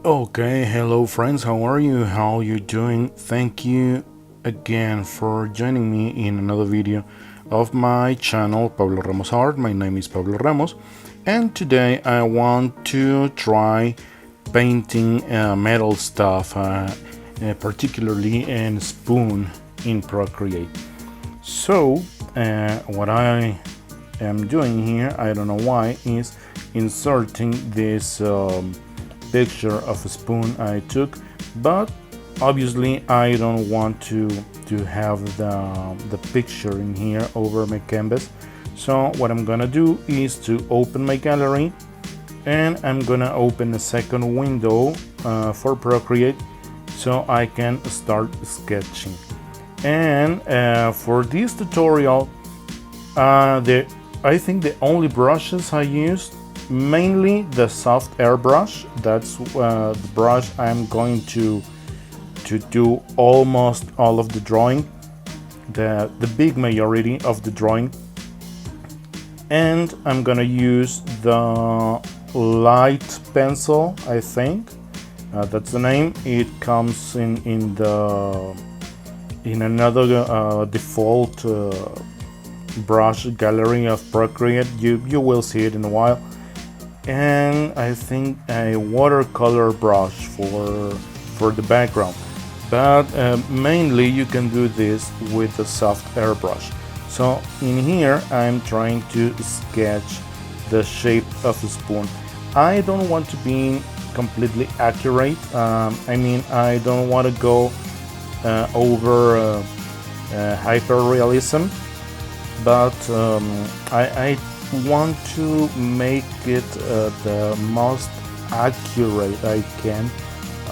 Okay, hello friends, how are you? How are you doing? Thank you again for joining me in another video of my channel PabloRamos Art. My name is Pablo Ramos, and today I want to try painting metal stuff, particularly in spoon in Procreate. So what I am doing here, I don't know why, is inserting this picture of a spoon I took, but obviously I don't want to have the picture in here over my canvas. So what I'm gonna do is to open my gallery, and I'm gonna open a second window for Procreate so I can start sketching. And for this tutorial, I think the only brushes I used, mainly the soft airbrush. That's the brush I'm going to do almost all of the drawing, the big majority of the drawing. And I'm gonna use the light pencil, I think that's the name. It comes in another default brush gallery of Procreate. You will see it in a while. And I think a watercolor brush for the background, but mainly you can do this with a soft airbrush. So in here I'm trying to sketch the shape of a spoon. I don't want to be completely accurate. I mean, I don't want to go over hyper realism, but I want to make it the most accurate I can.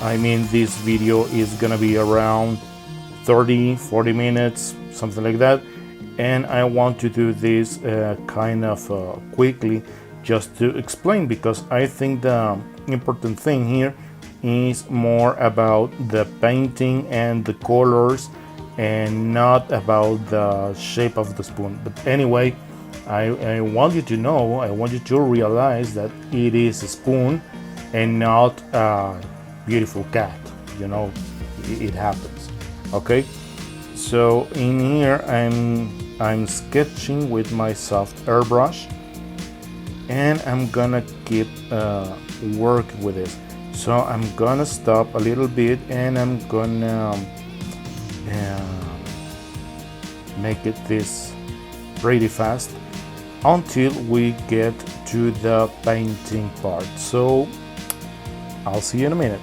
I mean, this video is gonna be around 30-40 minutes, something like that, and I want to do this kind of quickly, just to explain, because I think the important thing here is more about the painting and the colors and not about the shape of the spoon. But anyway, I want you to know, I want you to realize that it is a spoon and not a beautiful cat. You know, it happens. Okay, so in here I'm sketching with my soft airbrush, and I'm gonna keep working with this. So I'm gonna stop a little bit, and I'm gonna make it this pretty fast until we get to the painting part. So I'll see you in a minute.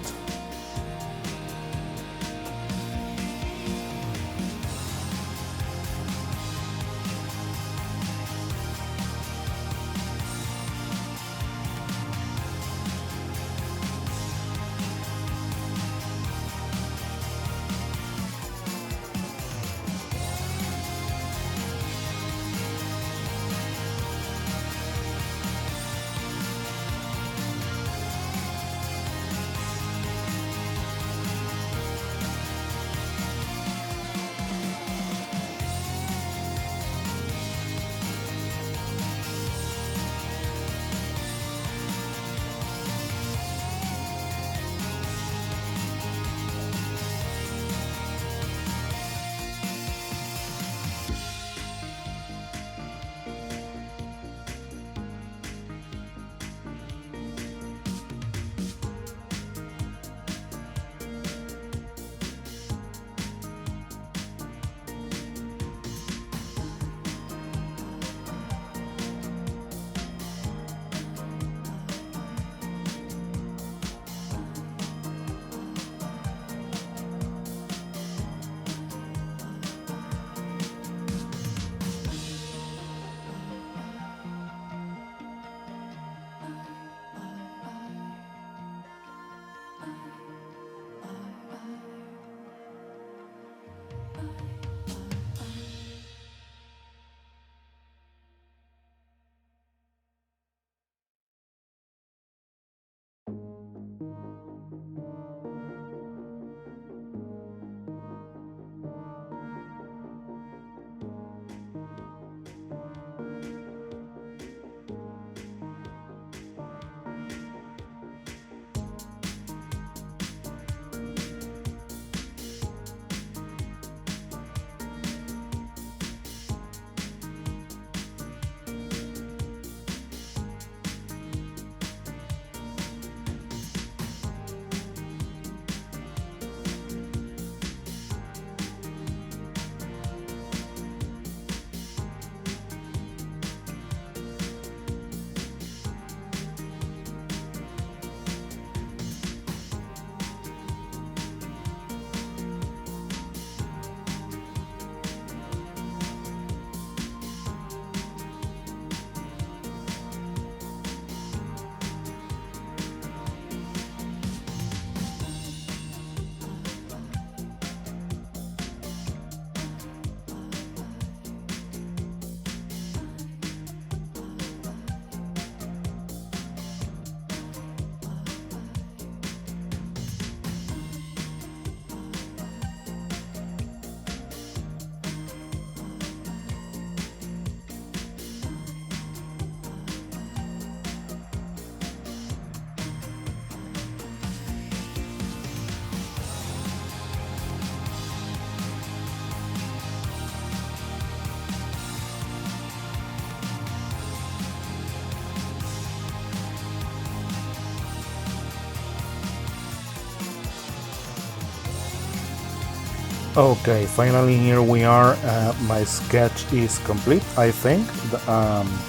Okay, finally here we are. My sketch is complete, I think.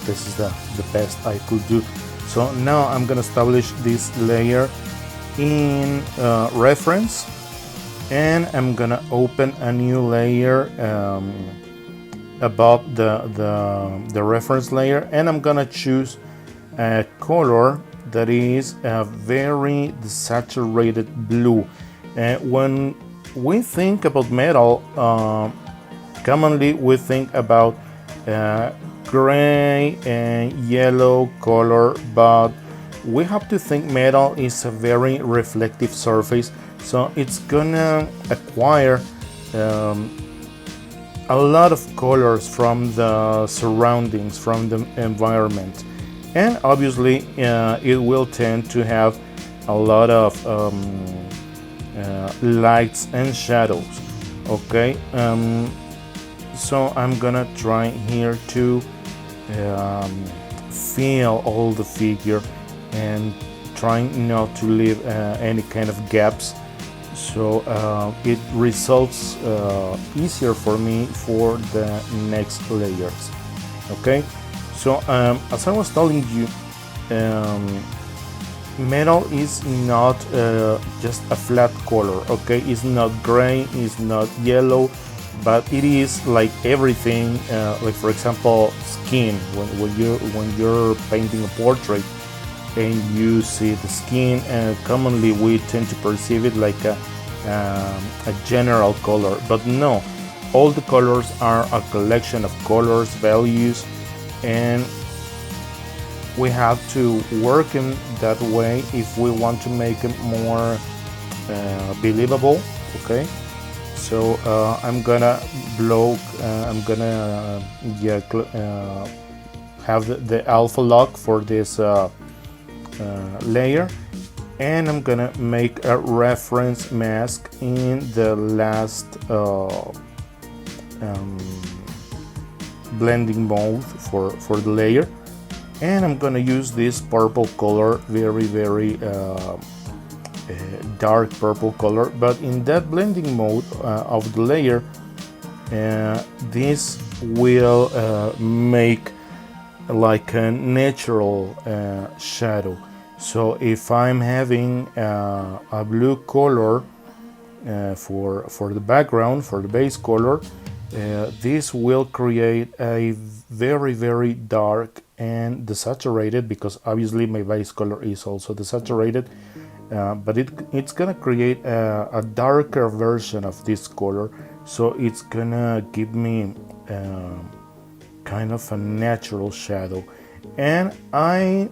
This is the best I could do. So now I'm gonna establish this layer in reference, and I'm gonna open a new layer above the reference layer, and I'm gonna choose a color that is a very desaturated blue. When we think about metal, commonly we think about gray and yellow color, but we have to think metal is a very reflective surface, so it's gonna acquire a lot of colors from the surroundings, from the environment, and obviously it will tend to have a lot of lights and shadows. Okay, so I'm gonna try here to fill all the figure and trying not to leave any kind of gaps, so it results easier for me for the next layers. Okay, so as I was telling you, metal is not just a flat color. Okay, it's not gray, it's not yellow, but it is like everything. Like for example, skin. When you're painting a portrait and you see the skin, commonly we tend to perceive it like a general color, but no, all the colors are a collection of colors, values, and we have to work in that way if we want to make it more believable. Okay, so I'm gonna blow, I'm gonna have the alpha lock for this layer, and I'm gonna make a reference mask in the last blending mode for the layer, and I'm gonna use this purple color, very dark purple color, but in that blending mode of the layer, this will make like a natural shadow. So if I'm having a blue color for the background, for the base color, this will create a very dark and desaturated, because obviously my base color is also desaturated, but it's gonna create a darker version of this color, so it's gonna give me kind of a natural shadow. And I'm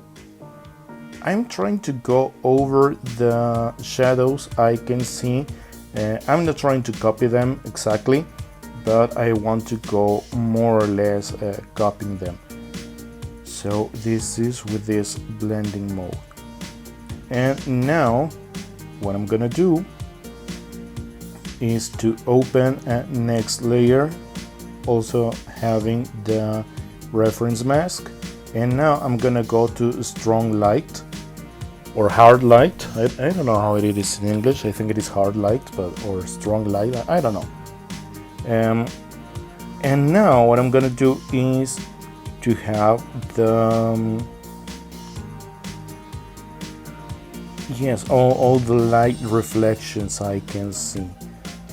trying to go over the shadows I can see. I'm not trying to copy them exactly, but I want to go more or less copying them. So this is with this blending mode. And now what I'm gonna do is to open a next layer, also having the reference mask, and now I'm gonna go to strong light or hard light. I don't know how it is in English. I think it is hard light, or strong light, I don't know. And now what I'm gonna do is to have the all the light reflections I can see.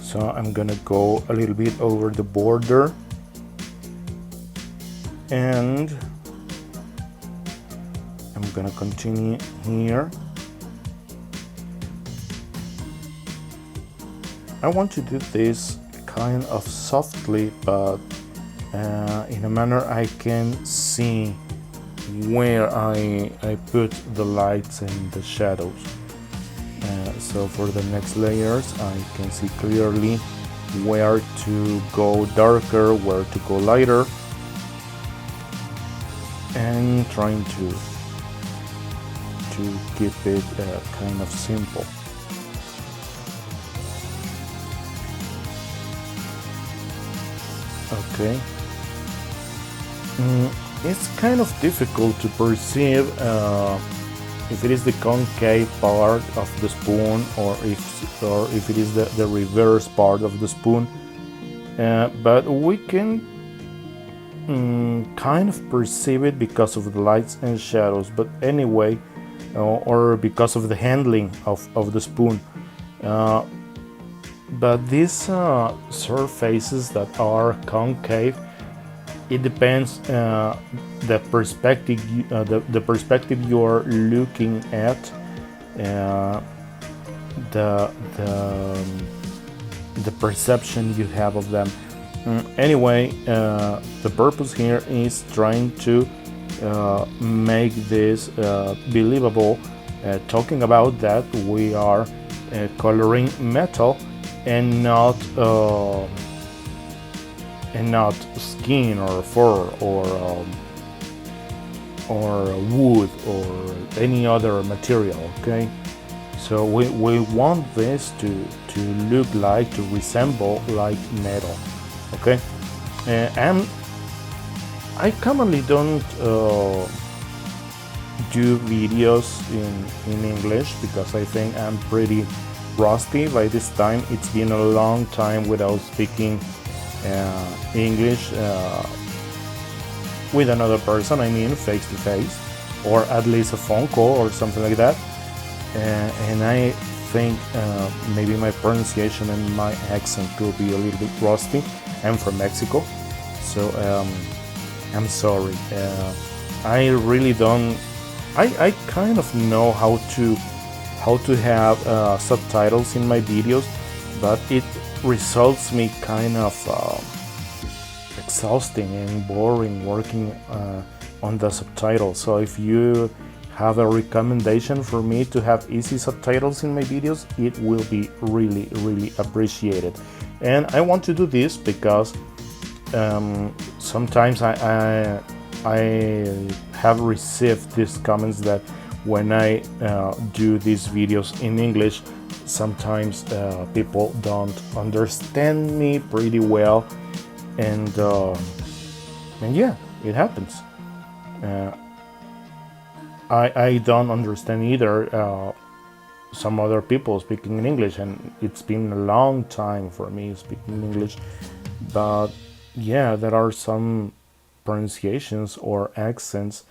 So I'm gonna go a little bit over the border, and I'm gonna continue here. I want to do this kind of softly, but in a manner I can see where I put the lights and the shadows. So for the next layers I can see clearly where to go darker, where to go lighter, and trying to keep it kind of simple. Okay. It's kind of difficult to perceive if it is the concave part of the spoon, or if it is the reverse part of the spoon. but we can kind of perceive it because of the lights and shadows. But anyway, or because of the handling of the spoon. But these surfaces that are concave, it depends the perspective the perspective you're looking at, the the perception you have of them. Anyway, the purpose here is trying to make this believable, talking about that we are coloring metal and not skin or fur or wood or any other material. Okay, so we want this to look like, to resemble like metal. Okay, and I commonly don't do videos in English because I think I'm pretty rusty by this time. It's been a long time without speaking English with another person, I mean face to face, or at least a phone call or something like that. And I think maybe my pronunciation and my accent could be a little bit rusty. I'm from Mexico, so I'm sorry. I really don't. I kind of know how to have subtitles in my videos, but it results me kind of exhausting and boring working on the subtitles. So if you have a recommendation for me to have easy subtitles in my videos, it will be really, really appreciated. And I want to do this because sometimes I have received these comments that when I do these videos in English, sometimes people don't understand me pretty well, and yeah, it happens. I don't understand either some other people speaking in English, and it's been a long time for me speaking English. But yeah, there are some pronunciations or accents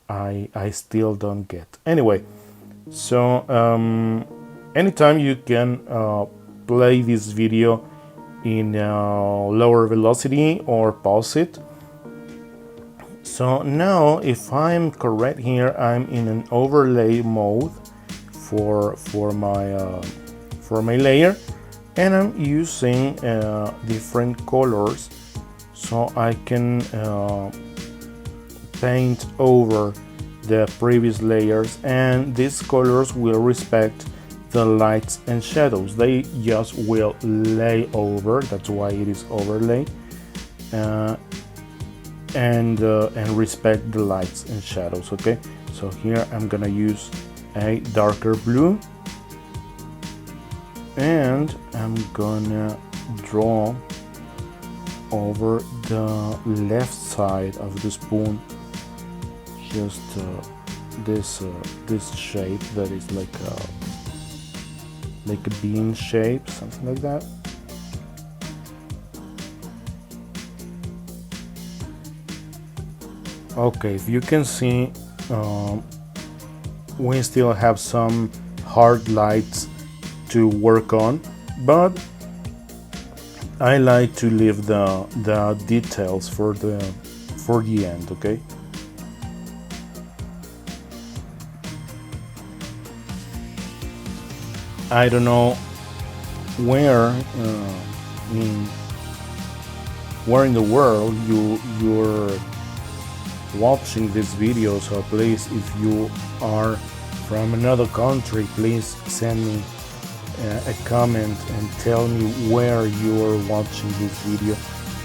I still don't get. Anyway, so anytime you can play this video in lower velocity or pause it. So now, if I'm correct here, I'm in an overlay mode for my layer, and I'm using different colors so I can paint over the previous layers, and these colors will respect the lights and shadows. They just will lay over, that's why it is overlay, and respect the lights and shadows. Okay, so here I'm gonna use a darker blue, and I'm gonna draw over the left side of the spoon just this shape that is like a bean shape, something like that. Okay, if you can see, we still have some hard lights to work on, but I like to leave the details for the end. Okay. I don't know where in the world you're watching this video, so please, if you are from another country, please send me a comment and tell me where you're watching this video.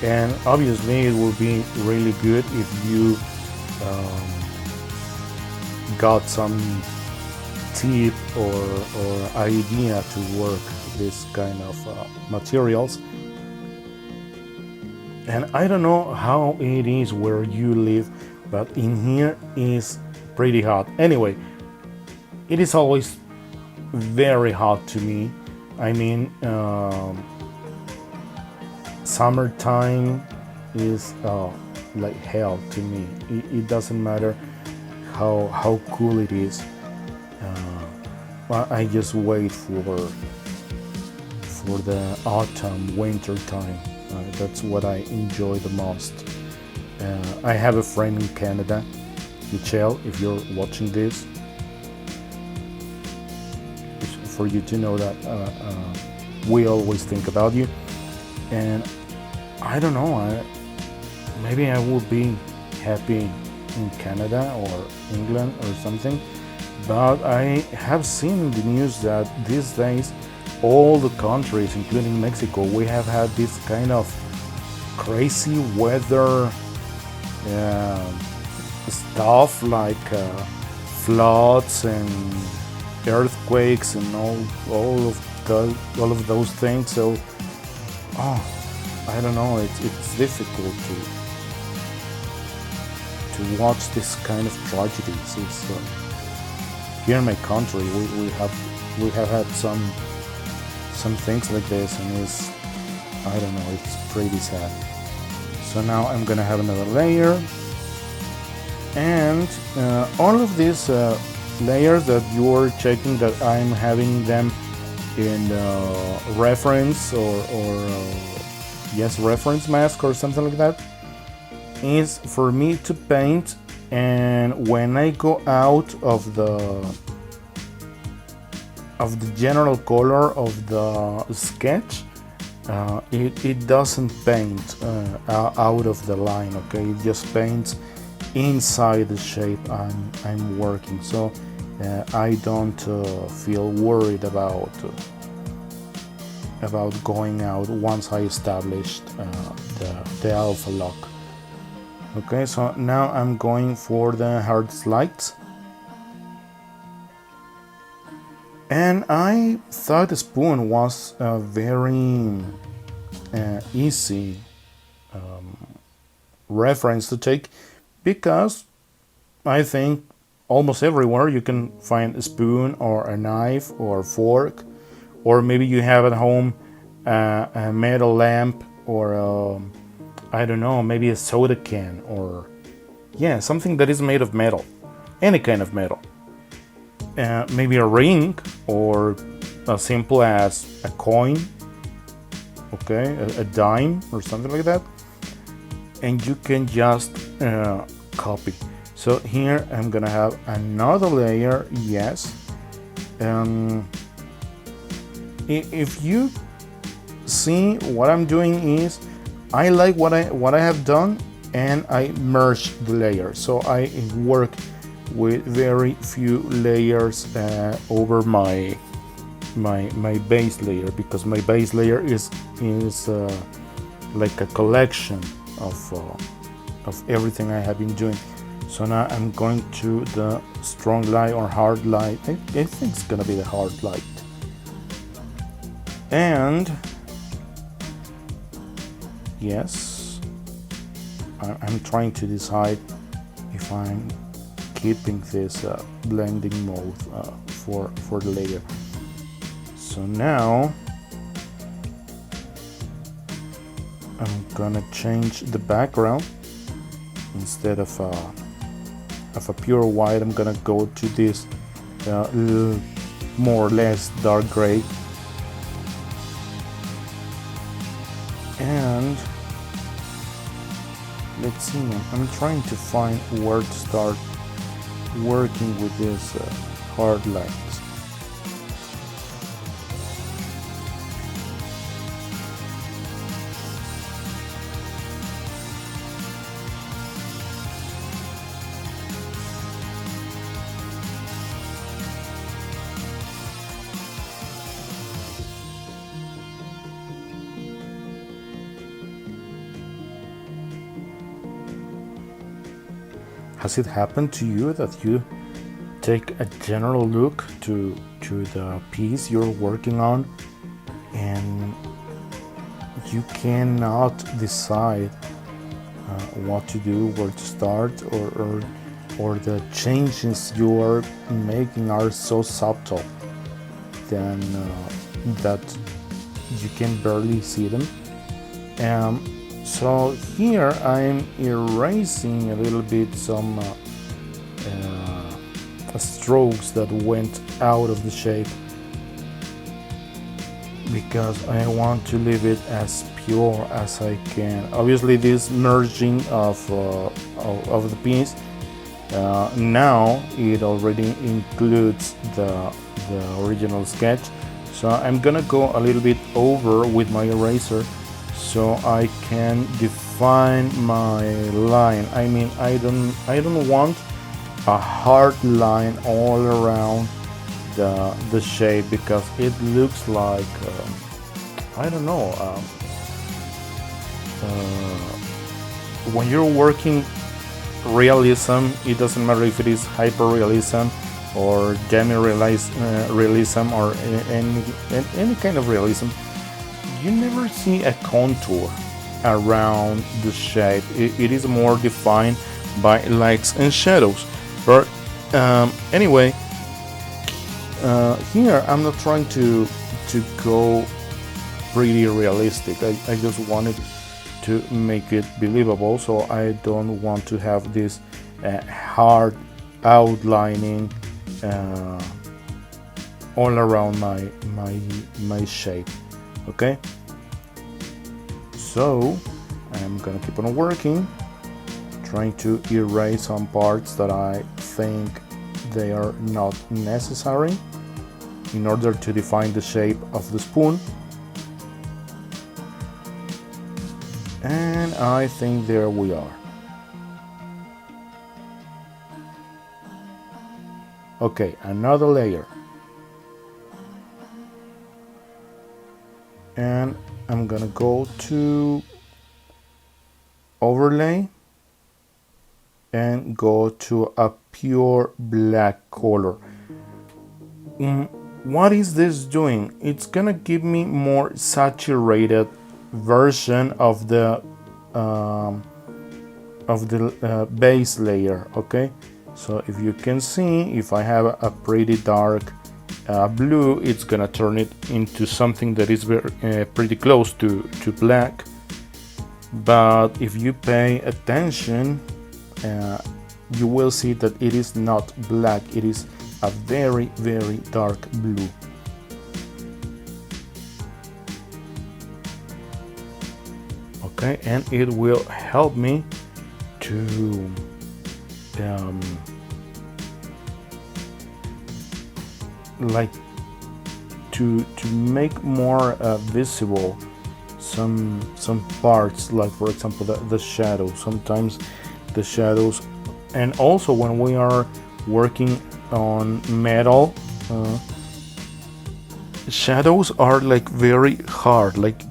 And obviously it will be really good if you got some tip or idea to work this kind of materials. And I don't know how it is where you live, but in here is pretty hot. Anyway, it is always very hot to me. I mean, summertime is like hell to me. It doesn't matter how cool it is. I just wait for the autumn, winter time. That's what I enjoy the most. I have a friend in Canada, Michelle, if you're watching this, for you to know that we always think about you. And I don't know, maybe I would be happy in Canada or England or something, but I have seen in the news that these days all the countries, including Mexico, we have had this kind of crazy weather stuff, like floods and earthquakes and all of those things. So I don't know, it's difficult to watch this kind of tragedies. It's here in my country we have had some things like this, and I don't know, it's pretty sad. So now I'm gonna have another layer, and all of these layers that you're checking that I'm having them in reference or yes, reference mask or something like that, is for me to paint. And when I go out of the general color of the sketch, it doesn't paint out of the line, okay? It just paints inside the shape I'm working. So I don't feel worried about going out once I established the alpha lock. Okay, so now I'm going for the hard slides. And I thought the spoon was a very easy reference to take, because I think almost everywhere you can find a spoon or a knife or a fork, or maybe you have at home a metal lamp, or I don't know, maybe a soda can, or yeah, something that is made of metal, any kind of metal. Maybe a ring, or as simple as a coin, okay, a dime or something like that, and you can just copy. So here I'm gonna have another layer, yes. If you see, what I'm doing is I like what I have done, and I merge the layers. So I work with very few layers over my base layer, because my base layer is like a collection of everything I have been doing. So now I'm going to the strong light or hard light. I think it's gonna be the hard light. And yes, I'm trying to decide if I'm keeping this blending mode for the layer. So now I'm gonna change the background. Instead of a pure white, I'm gonna go to this more or less dark gray. And let's see, I'm trying to find where to start working with this hard lights. Has it happened to you that you take a general look to the piece you're working on, and you cannot decide what to do, where to start, or the changes you are making are so subtle then that you can barely see them? So here I'm erasing a little bit some strokes that went out of the shape, because I want to leave it as pure as I can. Obviously this merging of the piece, now it already includes the original sketch, so I'm gonna go a little bit over with my eraser so I can define my line. I mean, I don't want a hard line all around the shape, because it looks like I don't know, when you're working realism, it doesn't matter if it is hyper-realism or demi-realism or any kind of realism, you never see a contour around the shape. It is more defined by lights and shadows. But anyway, here I'm not trying to go pretty realistic. I just wanted to make it believable, so I don't want to have this hard outlining all around my shape. Okay, so I'm gonna keep on working, trying to erase some parts that I think they are not necessary in order to define the shape of the spoon. And I think there we are. Okay, another layer. And I'm gonna go to overlay and go to a pure black color. What is this doing? It's gonna give me more saturated version of the base layer. Okay, so if you can see, if I have a pretty dark blue, it's gonna turn it into something that is very pretty close to black. But if you pay attention, you will see that it is not black, it is a very, very dark blue. Okay, and it will help me to like to make more visible some parts, like for example the shadows. Sometimes the shadows, and also when we are working on metal, shadows are like very hard, like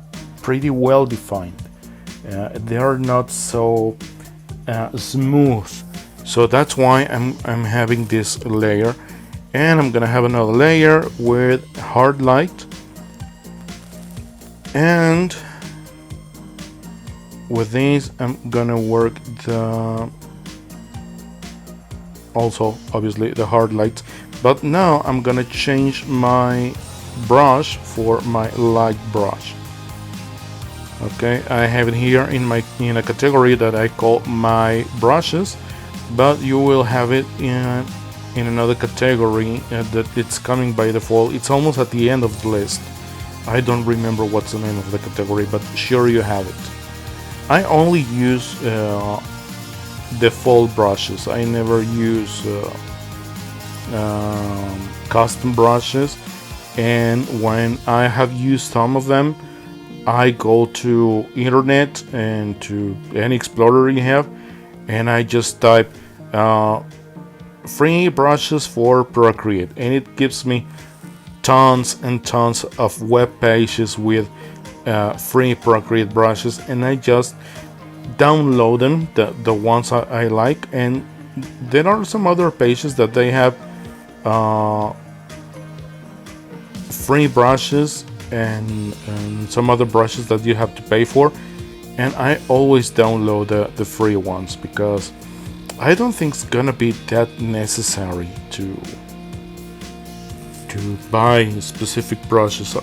pretty well defined. They are not so smooth, so that's why I'm having this layer, and I'm gonna have another layer with hard light, and with these I'm gonna work also obviously the hard lights. But now I'm gonna change my brush for my light brush. Okay, I have it here in a category that I call my brushes, but you will have it in another category that it's coming by default. It's almost at the end of the list. I don't remember what's the name of the category, but sure you have it. I only use default brushes. I never use custom brushes, and when I have used some of them, I go to internet and to any explorer you have, and I just type free brushes for Procreate, and it gives me tons and tons of web pages with free Procreate brushes, and I just download them, the ones I like. And there are some other pages that they have free brushes and some other brushes that you have to pay for, and I always download the free ones, because I don't think it's gonna be that necessary to buy specific brushes.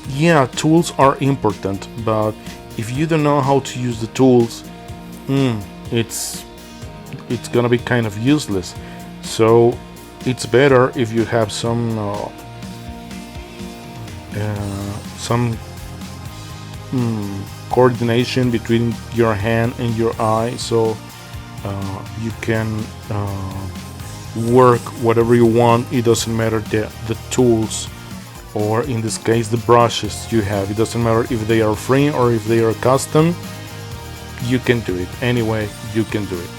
Yeah, tools are important, but if you don't know how to use the tools, it's gonna be kind of useless. So it's better if you have some coordination between your hand and your eye, so you can work whatever you want. It doesn't matter the tools, or in this case the brushes you have. It doesn't matter if they are free or if they are custom. You can do it anyway. You can do it.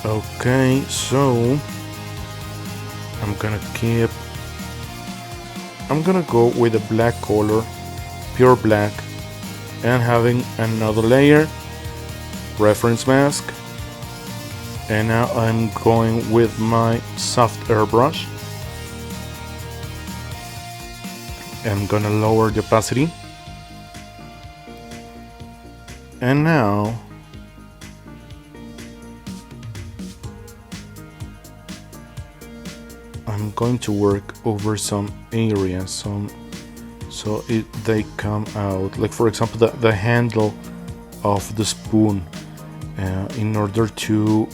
Okay, so I'm gonna go with a black color, pure black, and having another layer, reference mask. And now I'm going with my soft airbrush. I'm gonna lower the opacity. And now I'm going to work over some areas, so they come out. Like for example, the handle of the spoon, in order to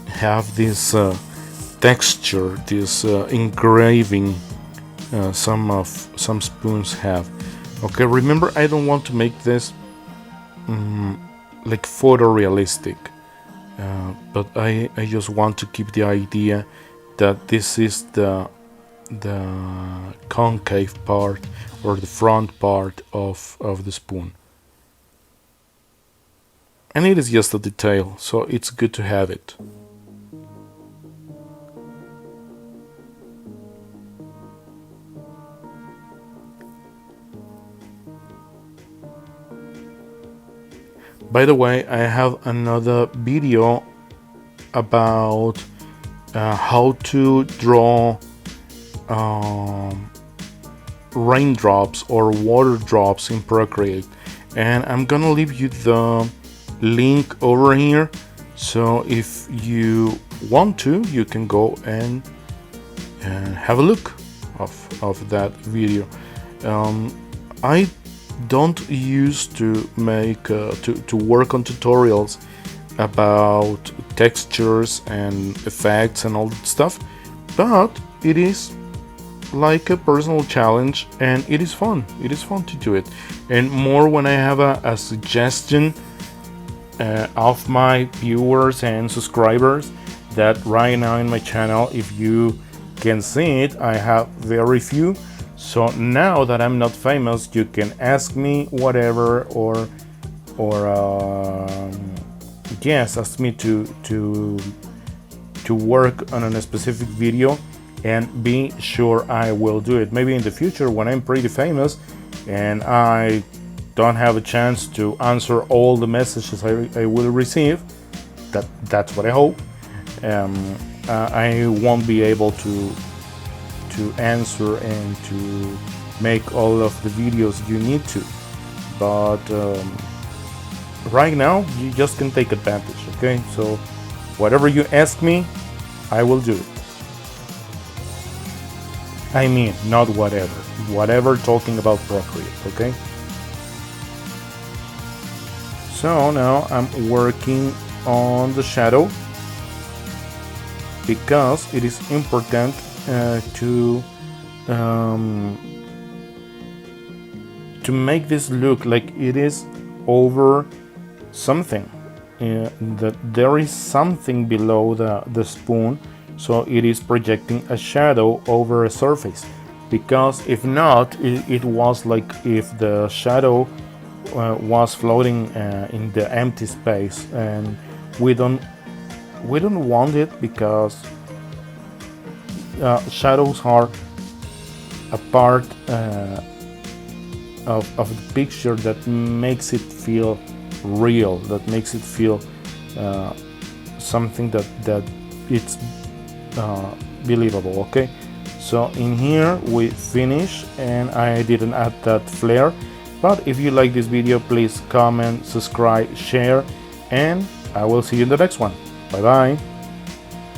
have this texture, this engraving. Some spoons have. Okay, remember, I don't want to make this like photorealistic, but I just want to keep the idea that this is the concave part, or the front part of the spoon, and it is just a detail, so it's good to have it. By the way, I have another video about how to draw raindrops or water drops in Procreate, and I'm gonna leave you the link over here, so if you want to, you can go and have a look of that video. I don't used to make to work on tutorials about textures and effects and all that stuff, but it is like a personal challenge, and it is fun. It is fun to do it, and more when I have a suggestion of my viewers and subscribers, that right now in my channel, if you can see it, I have very few. So now that I'm not famous, you can ask me whatever, or yes, ask me to work on a specific video, and be sure I will do it. Maybe in the future, when I'm pretty famous and I don't have a chance to answer all the messages I will receive, that's what I hope. I won't be able to answer and to make all of the videos you need to, but right now you just can take advantage. Okay, so whatever you ask me, I will do it. I mean, not whatever talking about Procreate. Okay, so now I'm working on the shadow, because it is important to make this look like it is over something, that there is something below the spoon, so it is projecting a shadow over a surface. Because if not, it was like if the shadow was floating in the empty space, and we don't want it, because shadows are a part of the picture that makes it feel real, that makes it feel something that it's believable. Okay, so in here we finish, and I didn't add that flare, but if you like this video, please comment, subscribe, share, and I will see you in the next one. Bye bye.